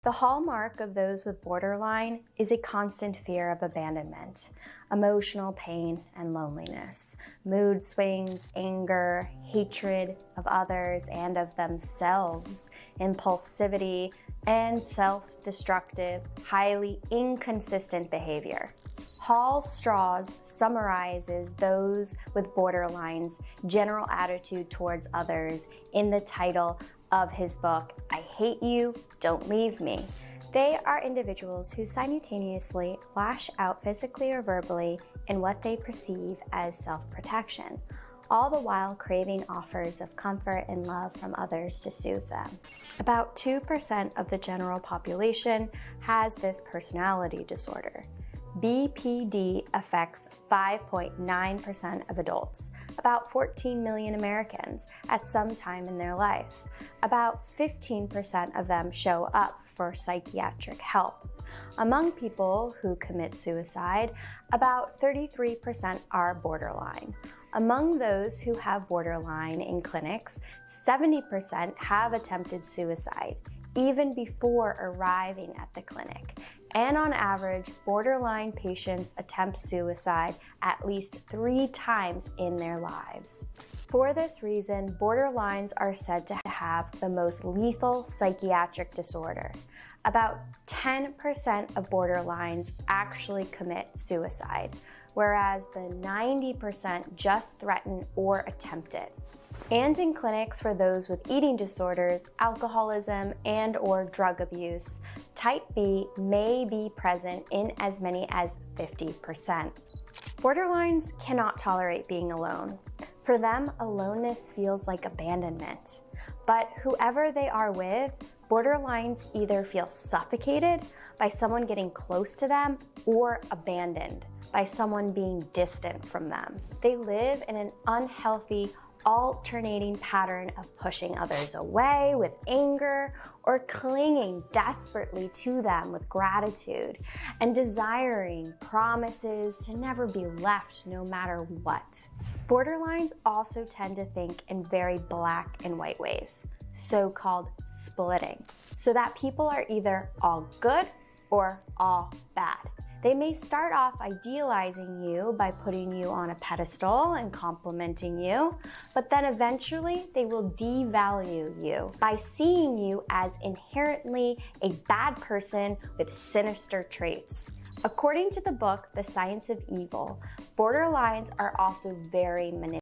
The hallmark of those with borderline is a constant fear of abandonment, emotional pain and loneliness, mood swings, anger, hatred of others and of themselves, impulsivity, and self-destructive, highly inconsistent behavior. Hall-Strauss summarizes those with borderline's general attitude towards others in the title of his book, I Hate You, Don't Leave Me. They are individuals who simultaneously lash out physically or verbally in what they perceive as self-protection, all the while craving offers of comfort and love from others to soothe them. About 2% of the general population has this personality disorder. BPD affects 5.9% of adults, about 14 million Americans at some time in their life. About 15% of them show up for psychiatric help. Among people who commit suicide, about 33% are borderline. Among those who have borderline in clinics, 70% have attempted suicide, even before arriving at the clinic. And on average, borderline patients attempt suicide at least 3 times in their lives. For this reason, borderlines are said to have the most lethal psychiatric disorder. About 10% of borderlines actually commit suicide, whereas the 90% just threaten or attempt it. And in clinics for those with eating disorders, alcoholism, and/or drug abuse, type B may be present in as many as 50%. Borderlines cannot tolerate being alone. For them, aloneness feels like abandonment. But whoever they are with, borderlines either feel suffocated by someone getting close to them or abandoned by someone being distant from them. They live in an unhealthy, alternating pattern of pushing others away with anger or clinging desperately to them with gratitude and desiring promises to never be left no matter what. Borderlines also tend to think in very black and white ways, so-called splitting, so that people are either all good or all bad. They may start off idealizing you by putting you on a pedestal and complimenting you, but then eventually they will devalue you by seeing you as inherently a bad person with sinister traits. According to the book, The Science of Evil, borderlines are also very manipulative.